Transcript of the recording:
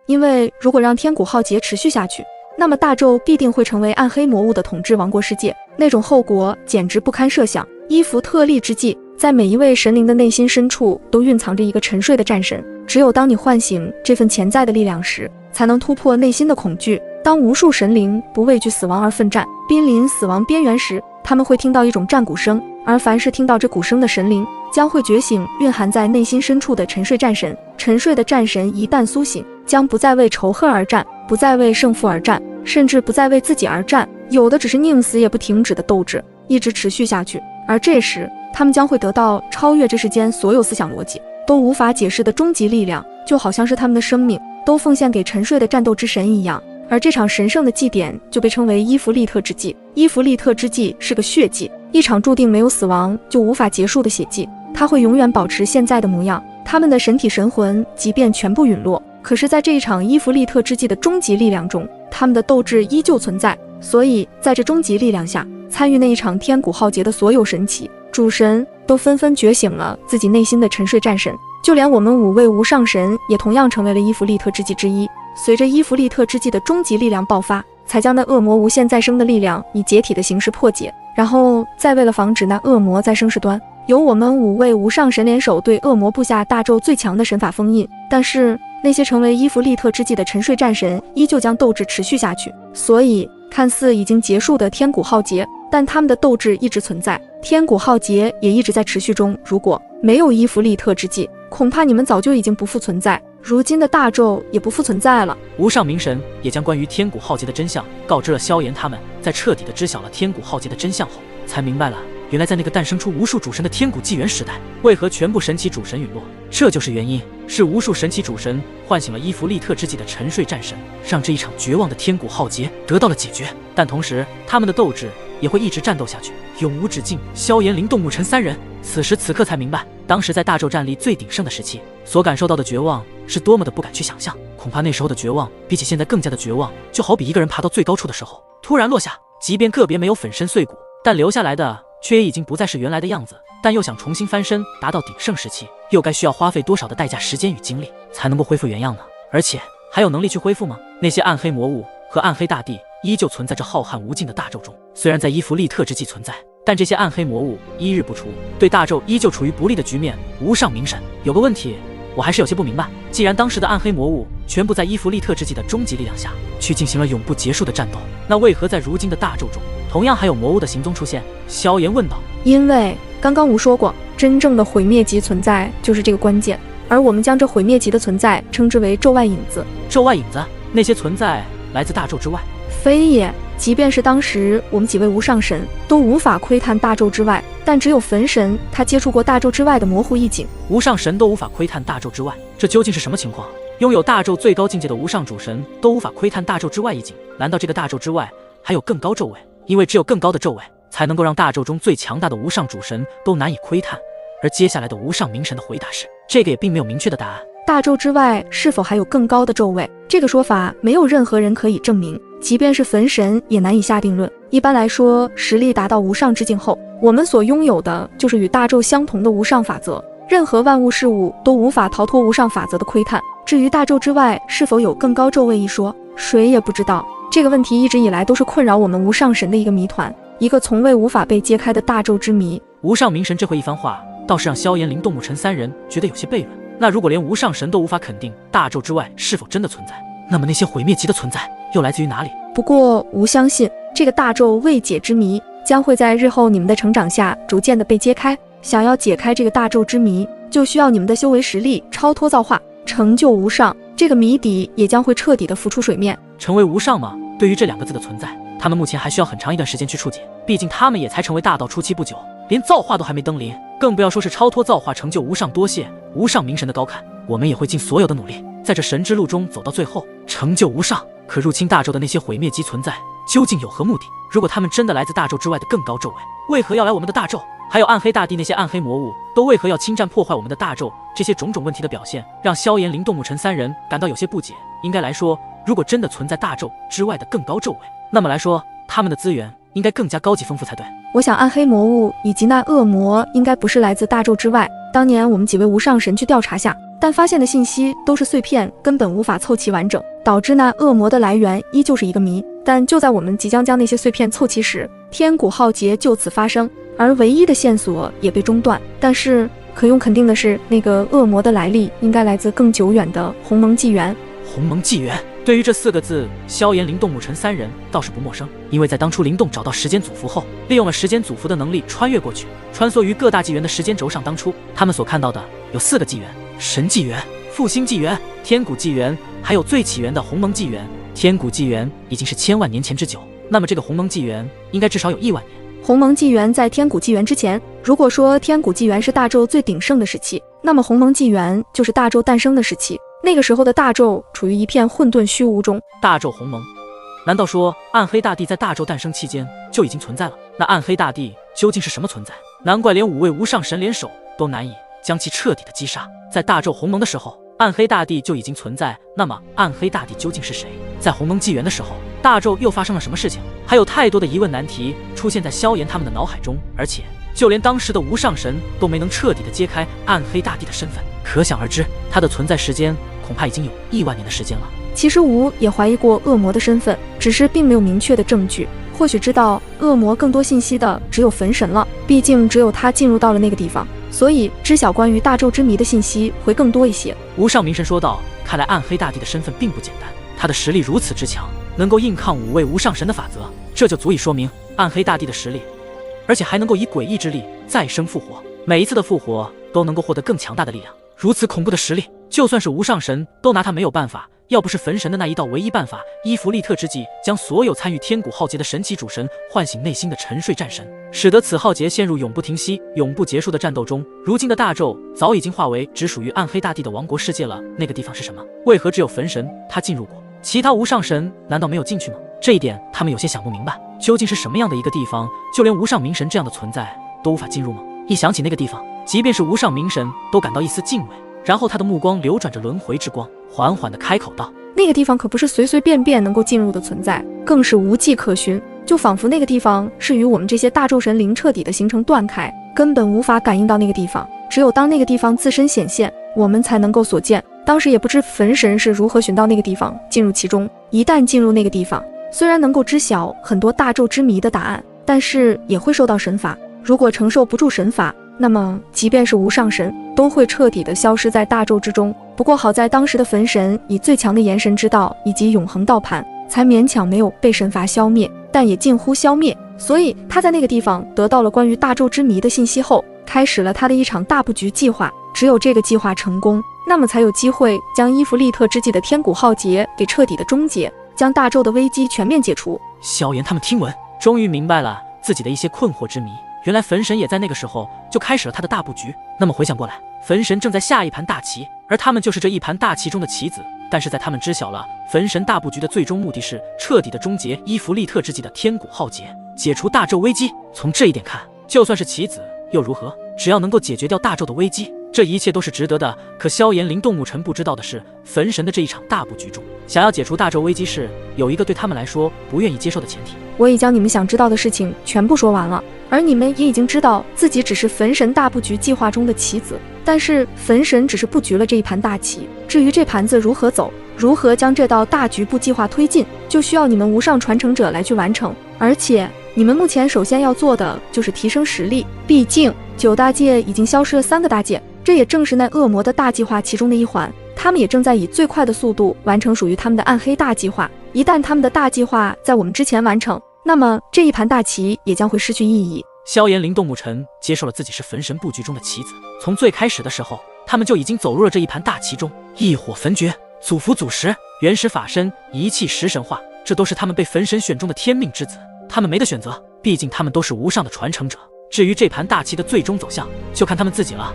因为如果让天古浩劫持续下去，那么大纣必定会成为暗黑魔物的统治王国世界，那种后果简直不堪设想。伊弗特利之际，在每一位神灵的内心深处都蕴藏着一个沉睡的战神，只有当你唤醒这份潜在的力量时，才能突破内心的恐惧。当无数神灵不畏惧死亡而奋战，濒临死亡边缘时，他们会听到一种战鼓声，而凡是听到这鼓声的神灵，将会觉醒蕴含在内心深处的沉睡战神。沉睡的战神一旦苏醒，将不再为仇恨而战，不再为胜负而战，甚至不再为自己而战，有的只是宁死也不停止的斗志，一直持续下去。而这时，他们将会得到超越这世间所有思想逻辑都无法解释的终极力量，就好像是他们的生命都奉献给沉睡的战斗之神一样。而这场神圣的祭典就被称为伊弗利特之祭。伊弗利特之祭是个血祭，一场注定没有死亡就无法结束的血祭，它会永远保持现在的模样。他们的神体神魂即便全部陨落，可是在这一场伊弗利特之祭的终极力量中，他们的斗志依旧存在。所以在这终极力量下，参与那一场天古浩劫的所有神祇、主神都纷纷觉醒了自己内心的沉睡战神，就连我们5位无上神也同样成为了伊弗利特之祭之一。随着伊弗利特之祭的终极力量爆发，才将那恶魔无限再生的力量以解体的形式破解，然后再为了防止那恶魔再生事端，由我们5位无上神联手对恶魔布下大纣最强的神法封印。但是那些成为伊弗利特之祭的沉睡战神依旧将斗志持续下去，所以看似已经结束的天古浩劫，但他们的斗志一直存在，天古浩劫也一直在持续中。如果没有伊弗利特之祭，恐怕你们早就已经不复存在，如今的大纣也不复存在了。无上明神也将关于天古浩劫的真相告知了萧炎他们，在彻底的知晓了天古浩劫的真相后，才明白了原来在那个诞生出无数主神的天古纪元时代，为何全部神奇主神陨落。这就是原因，是无数神奇主神唤醒了伊弗利特之际的沉睡战神，让这一场绝望的天古浩劫得到了解决。但同时他们的斗志也会一直战斗下去，永无止境。萧炎、林动、沐尘3人此时此刻才明白，当时在大纣战力最鼎盛的时期所感受到的绝望是多么的不敢去想象。恐怕那时候的绝望比起现在更加的绝望，就好比一个人爬到最高处的时候突然落下，即便个别没有粉身碎骨，但留下来的却也已经不再是原来的样子。但又想重新翻身达到鼎盛时期，又该需要花费多少的代价、时间与精力才能够恢复原样呢？而且还有能力去恢复吗？那些暗黑魔物和暗黑大地依旧存在着浩瀚无尽的大纣中，虽然在伊弗利特之际存在，但这些暗黑魔物一日不除，对大纣依旧处于不利的局面。无上明神，有个问题我还是有些不明白，既然当时的暗黑魔物全部在伊弗利特之际的终极力量下去进行了永不结束的战斗，那为何在如今的大纣中同样还有魔物的行踪出现？萧炎问道。因为刚刚吾说过，真正的毁灭级存在就是这个关键，而我们将这毁灭级的存在称之为纣外影子。纣外影子，那些存在来自大纣之外？非也，即便是当时我们几位无上神都无法窥探大纣之外，但只有焚神他接触过大纣之外的模糊意境。无上神都无法窥探大纣之外，这究竟是什么情况？拥有大纣最高境界的无上主神都无法窥探大纣之外意境，难道这个大纣之外还有更高纣位？因为只有更高的纣位才能够让大纣中最强大的无上主神都难以窥探。而接下来的无上明神的回答是，这个也并没有明确的答案。大纣之外是否还有更高的纣位？这个说法没有任何人可以证明，即便是焚神也难以下定论。一般来说，实力达到无上之境后，我们所拥有的就是与大纣相同的无上法则，任何万物事物都无法逃脱无上法则的窥探。至于大纣之外是否有更高纣位一说，谁也不知道。这个问题一直以来都是困扰我们无上神的一个谜团，一个从未无法被揭开的大纣之谜。无上明神这回一番话倒是让萧炎、林动、沐尘3人觉得有些悖论。那如果连无上神都无法肯定大纣之外是否真的存在，那么那些毁灭级的存在又来自于哪里？不过吾相信这个大纣未解之谜将会在日后你们的成长下逐渐的被揭开。想要解开这个大纣之谜，就需要你们的修为实力超脱造化，成就无上，这个谜底也将会彻底的浮出水面。成为无上吗？对于这2个字的存在，他们目前还需要很长一段时间去触解，毕竟他们也才成为大道初期不久，连造化都还没登临，更不要说是超脱造化成就无上。多谢无上明神的高看，我们也会尽所有的努力，在这神之路中走到最后，成就无上。可入侵大纣的那些毁灭级存在究竟有何目的？如果他们真的来自大纣之外的更高纣位，为何要来我们的大纣？还有暗黑大地那些暗黑魔物都为何要侵占破坏我们的大纣？这些种种问题的表现让萧炎、林动、沐尘3人感到有些不解。应该来说，如果真的存在大纣之外的更高纣位，那么来说他们的资源应该更加高级丰富才对。我想暗黑魔物以及那恶魔应该不是来自大纣之外。当年我们几位无上神去调查下，但发现的信息都是碎片，根本无法凑齐完整，导致那恶魔的来源依旧是一个谜。但就在我们即将将那些碎片凑齐时，天古浩劫就此发生，而唯一的线索也被中断。但是可用肯定的是，那个恶魔的来历应该来自更久远的鸿蒙纪元。鸿蒙纪元，对于这4个字，萧炎、灵动、沐尘3人倒是不陌生，因为在当初灵动找到时间祖符后，利用了时间祖符的能力穿越过去，穿梭于各大纪元的时间轴上。当初他们所看到的有4个纪元：神纪元、复兴纪元、天古纪元，还有最起源的鸿蒙纪元。天古纪元已经是千万年前之久，那么这个鸿蒙纪元应该至少有1万年。鸿蒙纪元在天古纪元之前，如果说天古纪元是大纣最鼎盛的时期，那么鸿蒙纪元就是大纣诞生的时期。那个时候的大纣处于一片混沌虚无中。大纣鸿蒙，难道说暗黑大帝在大纣诞生期间就已经存在了？那暗黑大帝究竟是什么存在？难怪连5位无上神联手都难以将其彻底的击杀。在大纣鸿蒙的时候，暗黑大帝就已经存在，那么暗黑大帝究竟是谁？在鸿蒙纪元的时候，大纣又发生了什么事情？还有太多的疑问难题出现在萧炎他们的脑海中，而且就连当时的无上神都没能彻底的揭开暗黑大帝的身份，可想而知，他的存在时间恐怕已经有1万年的时间了。其实吴也怀疑过恶魔的身份，只是并没有明确的证据。或许知道恶魔更多信息的只有焚神了，毕竟只有他进入到了那个地方，所以知晓关于大纣之谜的信息会更多一些。无上明神说道：“看来暗黑大帝的身份并不简单，他的实力如此之强，能够硬抗5位无上神的法则，这就足以说明暗黑大帝的实力，而且还能够以诡异之力再生复活，每一次的复活都能够获得更强大的力量。如此恐怖的实力，就算是无上神都拿他没有办法。要不是焚神的那一道唯一办法伊芙利特之计，将所有参与天古浩劫的神奇主神唤醒内心的沉睡战神，使得此浩劫陷入永不停息、永不结束的战斗中。如今的大纣早已经化为只属于暗黑大帝的王国世界了。那个地方是什么？为何只有焚神他进入过，其他无上神难道没有进去吗？这一点他们有些想不明白，究竟是什么样的一个地方，就连无上明神这样的存在都无法进入吗？一想起那个地方，即便是无上明神都感到一丝敬畏。然后他的目光流转着轮回之光，缓缓地开口道：“那个地方可不是随随便便能够进入的存在，更是无迹可寻，就仿佛那个地方是与我们这些大纣神灵彻底的形成断开，根本无法感应到那个地方。只有当那个地方自身显现，我们才能够所见。当时也不知焚神是如何寻到那个地方，进入其中。一旦进入那个地方，虽然能够知晓很多大纣之谜的答案，但是也会受到神罚。如果承受不住神罚，那么即便是无上神都会彻底的消失在大纣之中。不过好在当时的焚神以最强的延神之道以及永恒道盘，才勉强没有被神罚消灭，但也近乎消灭。所以他在那个地方得到了关于大纣之谜的信息后，开始了他的一场大布局计划。只有这个计划成功，那么才有机会将伊芙利特之际的天古浩劫给彻底的终结，将大纣的危机全面解除。萧炎他们听闻，终于明白了自己的一些困惑之谜。原来焚神也在那个时候就开始了他的大布局。那么回想过来，焚神正在下一盘大棋，而他们就是这一盘大棋中的棋子。但是在他们知晓了焚神大布局的最终目的是彻底的终结伊芙利特之际的天古浩劫，解除大纣危机。从这一点看，就算是棋子又如何？只要能够解决掉大纣的危机，这一切都是值得的。可萧炎、灵动、沐尘不知道的是，焚神的这一场大布局中，想要解除大纣危机是有一个对他们来说不愿意接受的前提。我已将你们想知道的事情全部说完了，而你们也已经知道自己只是焚神大布局计划中的棋子，但是焚神只是布局了这一盘大棋，至于这盘子如何走，如何将这道大局部计划推进，就需要你们无上传承者来去完成。而且你们目前首先要做的就是提升实力，毕竟9大界已经消失了3个大界，这也正是那恶魔的大计划其中的一环。他们也正在以最快的速度完成属于他们的暗黑大计划。一旦他们的大计划在我们之前完成，那么这一盘大棋也将会失去意义。萧炎、灵动、沐尘接受了自己是焚神布局中的棋子，从最开始的时候，他们就已经走入了这一盘大棋中。异火焚诀、祖符祖石、原始法身、一气石神化，这都是他们被焚神选中的天命之子。他们没得选择，毕竟他们都是无上的传承者。至于这盘大棋的最终走向，就看他们自己了。